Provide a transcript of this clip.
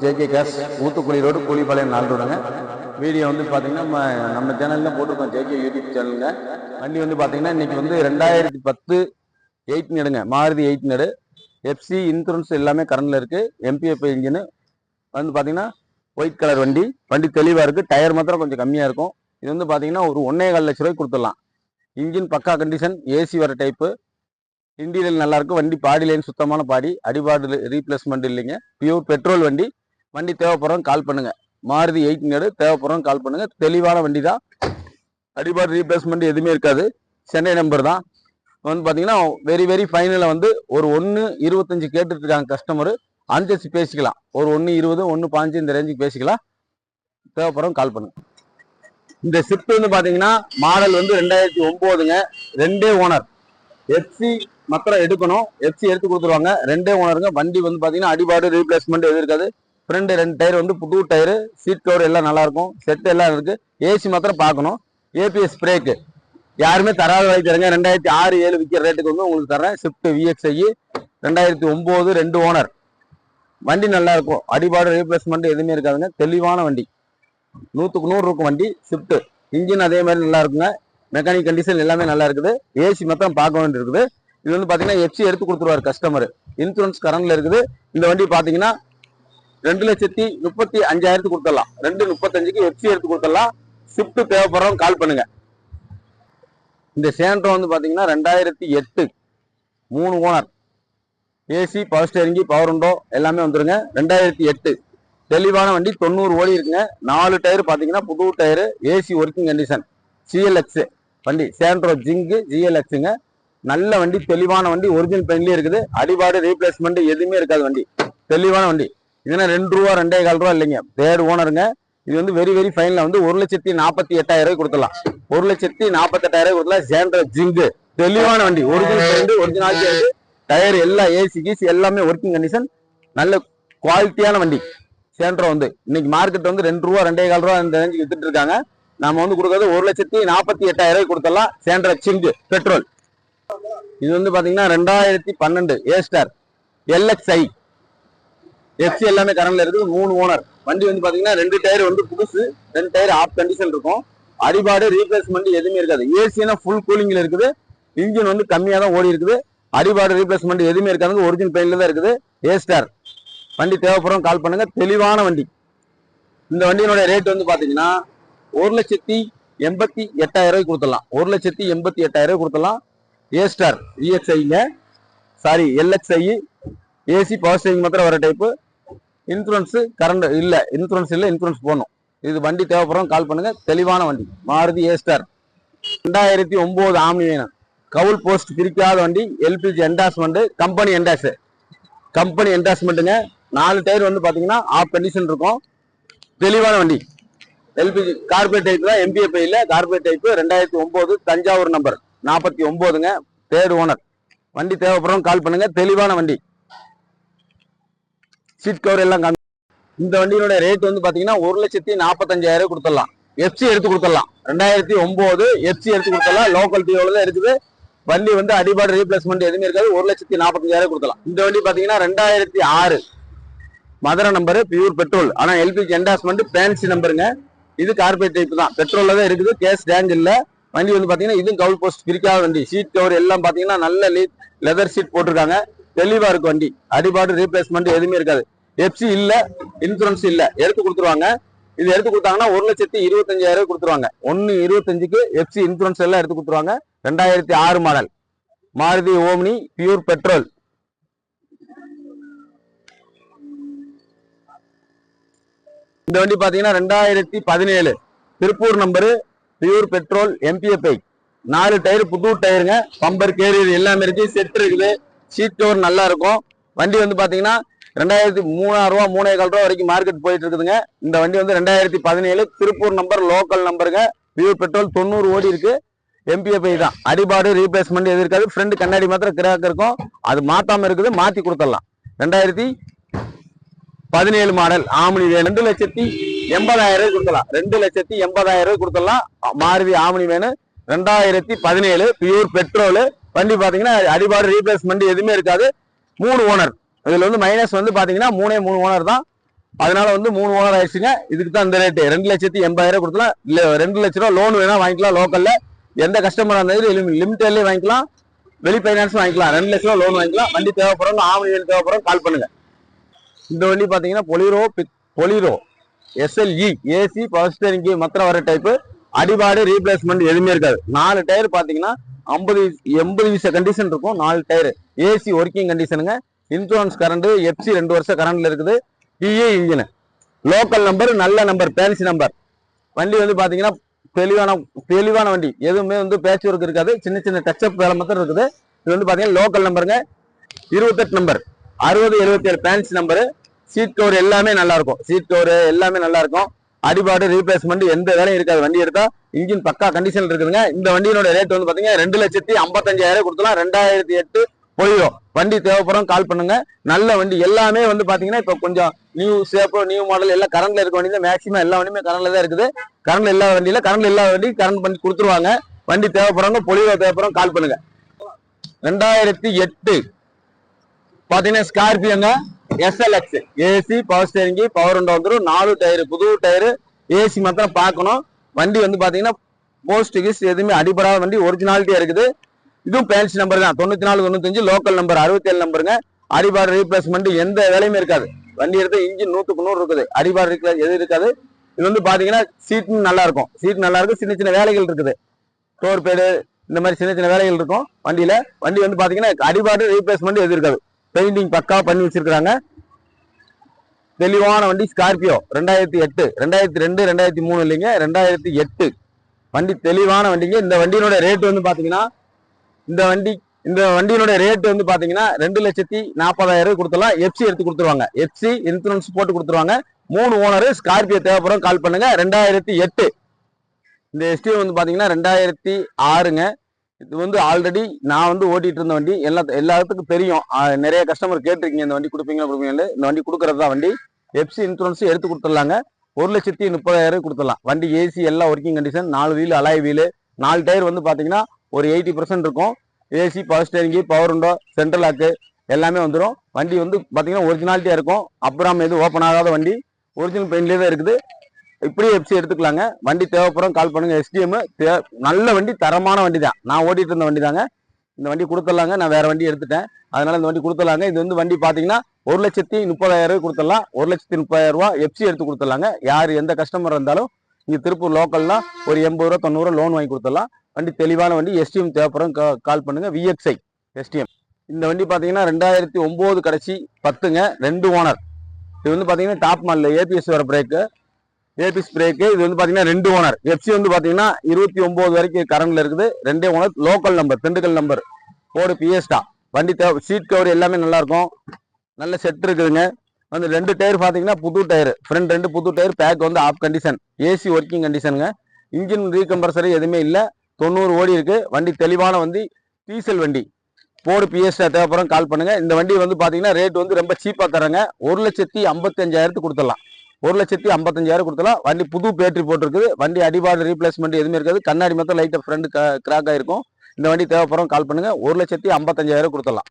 JK gas Oothukuli road Koolipalayam 4 ரோடுங்க. Video வந்து பார்த்தீங்கன்னா நம்ம சேனலில் போட்டிருக்கோம், ஜேகே யூடியூப் சேனலுங்க. வண்டி வந்து பார்த்தீங்கன்னா இன்னைக்கு வந்து 2010 8 நெடுங்க, மாருதி 8 நெடு. எஃப்சி இன்சூரன்ஸ் எல்லாமே கரண்டில் இருக்குது. எம்பிஎஃப் இன்ஜினு வந்து பார்த்தீங்கன்னா ஒயிட் கலர் வண்டி. வண்டி தெளிவாக இருக்குது. டயர் மாத்திரம் கொஞ்சம் கம்மியாக இருக்கும். இது வந்து பார்த்தீங்கன்னா ஒரு 1.25 லட்ச ரூபாய்க்கு கொடுத்துடலாம். இன்ஜின் பக்கா கண்டிஷன், ஏசி வர டைப்பு, இன்டீரியல் நல்லா இருக்கும். வண்டி பாடி லைன் சுத்தமான பாடி, அடிபாடு ரீப்ளேஸ்மெண்ட் இல்லைங்க. பியூர் பெட்ரோல் வண்டி. வண்டி தேவைப்படுறவங்க கால் பண்ணுங்க. மாருதி 8 நெடு தேவைப்படுறவங்க கால் பண்ணுங்க. தெளிவான வண்டி தான், அடிபாடு ரீப்ளேஸ்மெண்ட் எதுவுமே இருக்காது. சென்னை நம்பர் தான். வந்து பார்த்தீங்கன்னா வெரி ஃபைனலில் வந்து ஒரு 1.25 கேட்டுட்டு இருக்காங்க கஸ்டமரு. அனுசரிச்சு பேசிக்கலாம். ஒரு 1.20 1.15 இந்த ரேஞ்சுக்கு பேசிக்கலாம். தேவைப்படுறவங்க கால் பண்ணுங்க. இந்த ஷிஃப்ட் வந்து பார்த்தீங்கன்னா மாடல் வந்து 2009ங்க. 2 ஓனர். எஃப்சி மாத்திரம் எடுக்கணும். எஃப்சி எடுத்து கொடுத்துருவாங்க. 2 ஓனருங்க. வண்டி வந்து பார்த்தீங்கன்னா அடிபாடு ரீப்ளேஸ்மெண்ட் எதுவும் இருக்காது. ஃப்ரண்ட் 2 டயர் வந்து புது டயரு, சீட் கவர் எல்லாம் நல்லா இருக்கும். செட் எல்லாம் இருக்கு. ஏசி மாத்திரம் பார்க்கணும். ஏபிஎஸ் பிரேக்கு யாருமே தராத வாங்கி தரங்க. 2006 7 விற்கிற ரேட்டுக்கு வந்து உங்களுக்கு தரேன். Shift VXi 2009 2 owner. வண்டி நல்லா இருக்கும். அடிபாடு ரீப்ளேஸ்மெண்ட் எதுவுமே இருக்காதுங்க. தெளிவான வண்டி, 100க்கு 100 இருக்கும் வண்டி. ஷிஃப்ட் இன்ஜின் அதே மாதிரி நல்லா இருக்குங்க. மெக்கானிக் கண்டிஷன் எல்லாமே நல்லா இருக்குது. ஏசி மாத்திரம் பார்க்க வேண்டி இருக்குது. இது வந்து பார்த்தீங்கன்னா எஃப்சி எடுத்து கொடுத்துருவாரு கஸ்டமர். இன்சூரன்ஸ் கரண்ட்ல இருக்குது. இந்த வண்டி பார்த்தீங்கன்னா 2,35,000 கொடுத்துடலாம். 2.35க்கு எஃப்சி எடுத்து கொடுத்துடலாம். ஷிஃப்ட் தேவைப்படுறவங்க கால் பண்ணுங்க. இந்த சேண்ட்ரோ வந்து பார்த்தீங்கன்னா 2008 3 ஓனர். ஏசி, பவர் ஸ்டேரிங்கி, பவர் விண்டோ எல்லாமே வந்துருங்க. 2008 தெளிவான வண்டி. 90 ஓடி இருக்குங்க. 4 டயர் பார்த்தீங்கன்னா புது tyre, AC working condition. CLX வண்டி, சேண்ட்ரோ ஜிங்கு ஜிஎல்எக்ஸுங்க. நல்ல வண்டி, தெளிவான வண்டி, ஒரிஜினல் பெயின்லேயே இருக்குது. அடிபாடு ரீப்ளேஸ்மெண்ட் எதுவுமே இருக்காது. வண்டி தெளிவான வண்டி. இதுனா 2 ரூபா 2.25 ரூபா இல்லைங்க. 3 ஓனருங்க. இது வந்து வெரி ஃபைனல் வந்து 1,48,000 கொடுத்துடலாம். 1,48,000 கொடுத்துலாம். சேண்ட்ரோ ஜிங்கு தெளிவான வண்டி, ஒரிஜினல் பெயிண்ட், ஒரிஜினாலிட்டி, டயர் எல்லாம் ஏசி கீசி எல்லாமே ஒர்க்கிங் கண்டிஷன். நல்ல குவாலிட்டியான வண்டி சேண்ட்ரோ. வந்து இன்னைக்கு மார்க்கெட் வந்து 2 ரூபா 2.25 ரூபா இந்த ரேஞ்சுக்கு வித்துட்டு இருக்காங்க. நம்ம வந்து கொடுக்கறது 1,48,000 கொடுத்துடலாம். சேண்ட்ரோ ஜிங்கு பெட்ரோல். இது வந்து பாத்தீங்கன்னா 2012 ஏ ஸ்டார் எல்எக்ஸ்ஐ. எஃப்சி எல்லாமே கரண்ட்ல இருக்குது. 3 ஓனர். வண்டி வந்து பாத்தீங்கன்னா 2 டயர் வந்து புதுசு, 2 டயர் ஆஃப் கண்டிஷன் இருக்கும். அடிபாடு ரீப்ளேஸ்மெண்ட் எதுவுமே இருக்காது. ஏசினா ஃபுல் கூலிங்ல இருக்குது. இன்ஜின் வந்து கம்மியா தான் ஓடி இருக்குது. அடிபாடு ரீப்ளேஸ்மெண்ட் எதுவுமே இருக்காது. ஒரிஜினல் பெயின்ல தான் இருக்குது. ஏ ஸ்டார் வண்டி தேவைப்படுறவங்க கால் பண்ணுங்க. தெளிவான வண்டி. இந்த வண்டியினுடைய ரேட் வந்து பாத்தீங்கன்னா 1,88,000 கொடுத்துடலாம். 1,88,000 கொடுத்துடலாம். ஏ ஸ்டார் விஎக்ஸ்ஐங்க, sorry LXi. AC power steering மாத்திரம் வர டைப்பு. இன்சூரன்ஸ் கரண்ட் இல்ல, இன்சூரன்ஸ் இல்ல, இன்சூரன்ஸ் போடணும். இது வண்டி தேவைப்படுறவங்க கால் பண்ணுங்க. தெளிவான வண்டி மாருதி ஏ ஸ்டார். 2009 ஆம்னி வேணும். கவுல் போஸ்ட் பிரிக்காத வண்டி. எல்பிஜி என்டாஸ்மெண்ட், கம்பெனி என்டாஸ்மெண்ட்டுங்க. 4 டயர் வந்து பாத்தீங்கன்னா ஆஃப் கண்டிஷன் இருக்கும். தெளிவான வண்டி. எல்பிஜி கார்பரேட் டைப் தான், எம்பிஎஃப் இல்ல, கார்பரேட் டைப். 2009 தஞ்சாவூர் நம்பர் 49ங்க. 3 ஓனர். வண்டி தேவைப்படுறவங்க கால் பண்ணுங்க. தெளிவான வண்டி. சீட் கவர் எல்லாம் கம்மி. இந்த வண்டியோட ரேட் வந்து பாத்தீங்கன்னா 1,45,000 கொடுத்துடலாம். எஃப்சி எடுத்து கொடுத்துடலாம். 2009 எஃப்சி எடுத்து கொடுத்துடலாம். லோக்கல் டிஓல தான் இருக்குது. வண்டி வந்து அடிபாடு ரீப்ளேஸ்மெண்ட் எதுவுமே இருக்காது. 1,45,000 கொடுத்துடலாம். இந்த வண்டி பாத்தீங்கன்னா 2006 மதுரை நம்பரு, பியூர் பெட்ரோல். ஆனா எல்பிஜி என்டாஸ்மெண்ட் பேன்சி நம்பருங்க. இது கார்பரேட் டைப் தான், பெட்ரோல்ல தான் இருக்குது. கேஸ் டேஞ்ச் இல்ல. வண்டி வந்து பாத்தீங்கன்னா இதுவும் கவுல் போஸ்ட் பிரிக்காத வண்டி. சீட் கவர் எல்லாம் பாத்தீங்கன்னா நல்ல லெதர் சீட் போட்டிருக்காங்க. தெளிவா இருக்கு வண்டி. அடிபாடு ரீப்ளேஸ்மெண்ட் எதுவுமே இருக்காது. எஃப்சி இல்ல, இன்சூரன்ஸ் இல்ல, எடுத்து கொடுத்துருவாங்க. இது எடுத்து கொடுத்தாங்கன்னா 1,25,000 கொடுத்துருவாங்க. 1.25க்கு எஃப்சி இன்சூரன்ஸ் எல்லாம் எடுத்து கொடுத்துருவாங்க. 2006 model Maruti Omni pure petrol. இந்த வண்டி பாத்தீங்கன்னா 2017 Tiruppur number, pure petrol, MPFI. 4 tyre புது டயருங்க. பம்பர் கேரியர் எல்லாமே இருக்கு. செட் இருக்குது. சீட் கவர் நல்லா இருக்கும். வண்டி வந்து பாத்தீங்கன்னா 2,003 ரூபா 3.25 ரூபா வரைக்கும் மார்க்கெட் போயிட்டு இருக்குதுங்க. இந்த வண்டி வந்து 2017 திருப்பூர் நம்பர், லோக்கல் நம்பருங்க. பியூர் பெட்ரோல், 90 ஓடி இருக்கு. எம்பிஎஃப்ஐ தான். அடிபாடு ரீப்ளேஸ்மெண்ட் எது இருக்காது. ஃப்ரண்ட் கண்ணாடி மாத்திரம் கிராக் இருக்கும். அது மாத்தாம இருக்குது. மாத்தி கொடுத்துடலாம். 2017 மாடல் ஆம்னி வேணும். 2,80,000 கொடுத்துடலாம். 2,80,000 கொடுத்துடலாம். மாருதி ஆம்னி வேணும். 2017 பியூர் பெட்ரோல். வண்டி பாத்தீங்கன்னா அடிபாடு ரீப்ளேஸ்மெண்ட் எதுவுமே இருக்காது. 3 ஓனர். இதுல வந்து மைனஸ் வந்து பாத்தீங்கன்னா 3 ஓனர் தான். அதனால வந்து 3 ஓனர் ஆயிடுச்சுங்க. இதுக்கு தான் இந்த ரேட்டு 2,80,000 கொடுக்கலாம். இல்ல 2 லட்ச ரூபா லோன் வேணா வாங்கிக்கலாம். லோக்கல்ல எந்த கஸ்டமரா இருந்தாலும் லிமிட்டட்லயே வாங்கிக்கலாம், வெளி பைனான்ஸ் வாங்கிக்கலாம். 2 லட்ச ரூபா லோன் வாங்கிக்கலாம். வண்டி தேவைப்படுறவங்க ஆவணி வண்டி தேவைப்படுறவங்க கால் பண்ணுங்க. இந்த வண்டி பாத்தீங்கன்னா Bolero SLE AC power steering மற்ற வர டைப்பு. அடிபாடு ரீப்ளேஸ்மெண்ட் எதுவுமே இருக்காது. 4 டயர் பாத்தீங்கன்னா 80 கண்டிஷன் இருக்கும். 4 டயர் ஏசி ஒர்க்கிங் கண்டிஷனுங்க. இன்சூரன்ஸ் கரண்ட் FC 2 வருஷம் கரண்ட்ல இருக்குது. PE இன்ஜின் லோக்கல் நம்பர், நல்ல நம்பர், பேன்சி நம்பர். வண்டி வந்து பாத்தீங்கன்னா தெளிவான வண்டி. எதுவுமே வந்து பேட்ச் ஒர்க் இருக்காது. சின்ன சின்ன டச்சப் வேலை மாத்திரம் இருக்குது. இது வந்து பாத்தீங்கன்னா லோக்கல் நம்பருங்க. 28 number 60 77 fancy number. Seat cover எல்லாமே நல்லா இருக்கும். சீட் கவர் எல்லாமே நல்லா இருக்கும். அடிபாடு ரீப்ளேஸ்மெண்ட் எந்த வேலையும் இருக்காது. வண்டி எடுத்தா இன்ஜின் பக்கா கண்டிஷன் இருக்குதுங்க. இந்த வண்டியோட ரேட் வந்து பாத்தீங்கன்னா 2,55,000 கொடுத்துலாம். 2008 பொலிரோ. வண்டி தேவைப்படுறோம் கால் பண்ணுங்க. நல்ல வண்டி எல்லாமே வந்து பாத்தீங்கன்னா இப்ப கொஞ்சம் நியூ ஷேப் நியூ மாடல் எல்லாம் கரண்ட்ல இருக்க வண்டி. மேக்ஸிமம் எல்லா வண்டியுமே கரண்ட்ல தான் இருக்குது. கரண்ட் இல்லாத வண்டியில கரண்ட் இல்லாத வண்டி கரண்ட் பண்ணி கொடுத்துருவாங்க. வண்டி தேவைப்படுறவங்க பொலிரோ தேவைப்படுறோம் கால் பண்ணுங்க. 2008 பாத்தீங்கன்னா ஸ்கார்பியோங்க SLX AC power steering power window வந்துடும். 4 டயர் புது டயர். ஏசி மாத்திரம் பார்க்கணும். வண்டி வந்து பாத்தீங்கன்னா போஸ்ட் கிஸ் எதுவுமே அடிபடாத வண்டி, ஒரிஜினாலிட்டியா இருக்குது. இதுவும் பேன்சி நம்பர் தான். 94 95 லோக்கல் நம்பர் 67 நம்பருங்க. அடிபாடு ரீப்ளேஸ்மெண்ட் எந்த வேலையுமே இருக்காது. வண்டி எடுத்து இன்ஜின் 100க்கு 100 இருக்குது. அடிபாடு எது இருக்காது. இது வந்து பாத்தீங்கன்னா சீட் நல்லா இருக்கும். சீட் நல்லா இருக்கும். சின்ன சின்ன வேலைகள் இருக்குது. டோர் பேடு இந்த மாதிரி சின்ன சின்ன வேலைகள் இருக்கும் வண்டியில. வண்டி வந்து பாத்தீங்கன்னா அடிபாடு ரீப்ளேஸ்மெண்ட் எது இருக்காது. பெயிண்டிங் பக்கா பண்ணி வச்சிருக்காங்க. தெளிவான வண்டி ஸ்கார்பியோ 2008 2002 2003 இல்லைங்க 2008 வண்டி தெளிவான வண்டிங்க. இந்த வண்டியினோட ரேட் வந்து பாத்தீங்கன்னா இந்த வண்டியினோட ரேட் வந்து பாத்தீங்கன்னா 2,40,000 கொடுத்துலாம். FC எடுத்து கொடுத்துருவாங்க. FC இன்சூரன்ஸ் போட்டு கொடுத்துருவாங்க. 3 ஓனர். ஸ்கார்பியோ தேவைப்படும் கால் பண்ணுங்க. 2008 இந்த STO வந்து பாத்தீங்கன்னா 2006ங்க. இது வந்து ஆல்ரெடி நான் வந்து ஓட்டிட்டு இருந்த வண்டி. எல்லாத்துக்கும் தெரியும். நிறைய கஸ்டமர் கேட்டிருக்கீங்க இந்த வண்டி கொடுப்பீங்களா. இந்த வண்டி கொடுக்கறது தான் வண்டி. FC இன்சூரன்ஸ் எடுத்து கொடுத்துடலாங்க. 1,30,30,000 கொடுத்துடலாம். வண்டி ஏசி எல்லாம் working condition. 4 wheel alloy wheel. 4 tyre வந்து பாத்தீங்கன்னா ஒரு 80% இருக்கும். AC power steering power window central lock எல்லாமே வந்துடும். வண்டி வந்து பாத்தீங்கன்னா ஒரிஜினாலிட்டியா இருக்கும். அப்புறம் எதுவும் ஓப்பன் ஆகாத வண்டி. ஒரிஜினல் பெயிண்ட்லேயே தான் இருக்குது. இப்படியே FC எடுத்துக்கலாங்க. வண்டி தேவைப்படும் கால் பண்ணுங்க. SDM நல்ல வண்டி, தரமான வண்டி தான். நான் ஓட்டிட்டு இருந்த வண்டி தாங்க. இந்த வண்டி கொடுத்துடலாங்க. நான் வேற வண்டி எடுத்துட்டேன். அதனால இந்த வண்டி கொடுத்துடலாங்க. இது வந்து வண்டி பாத்தீங்கன்னா 1,30,000 கொடுத்துடலாம். 1,30,000 FC எடுத்து கொடுத்துடலாங்க. யார் எந்த கஸ்டமர் இருந்தாலும் இங்க திருப்பூர் லோக்கல்னா ஒரு 80 ரூபா 90 ரூபா லோன் வாங்கி கொடுத்துடலாம். வண்டி தெளிவான வண்டி. STM தேவைப்படும் கால் பண்ணுங்க. VXI STM. இந்த வண்டி பாத்தீங்கன்னா 2009 கடைசி 10ங்க. 2 ஓனர். இது வந்து பாத்தீங்கன்னா டாப் மாடல் ABS வர பிரேக்கு, ABS பிரேக்கு. இது வந்து பாத்தீங்கன்னா 2 ஓனர். FC வந்து பாத்தீங்கன்னா 29 வரைக்கும் கரண்ட்ல இருக்குது. 2 owner. Local number, Dindigul number, board பிஎஸ்டா. வண்டி சீட் கவர் எல்லாமே நல்லா இருக்கும். நல்ல செட் இருக்குதுங்க. வந்து 2 டயர் பாத்தீங்கன்னா புது டயர். ஃப்ரண்ட் 2 புது டயர். பேக் வந்து ஆஃப் கண்டிஷன். ஏசி ஒர்க்கிங் கண்டிஷனுங்க. இன்ஜின் ரீகம்பரசரி எதுவுமே இல்லை. 90 ஓடி இருக்கு. வண்டி தெளிவான வண்டி. டீசல் வண்டி. போர்டு பிஎஸ்டா தேவைப்படும் கால் பண்ணுங்க. இந்த வண்டி வந்து பாத்தீங்கன்னா ரேட் வந்து ரொம்ப சீப்பா தராங்க. 1,55,000 கொடுத்துடலாம். 1,55,000 கொடுத்தலாம். வண்டி புது பேட்டரி போட்டிருக்குது. வண்டி அடிபாடு ரீப்ளேஸ்மெண்ட் எதுவுமே இருக்காது. கண்ணாடி மட்டும் லைட்டா ஃப்ரண்ட் கிராக் ஆயிருக்கும். இந்த வண்டி தேவைப்படும் கால் பண்ணுங்க. 1,55,000 கொடுத்துடலாம்.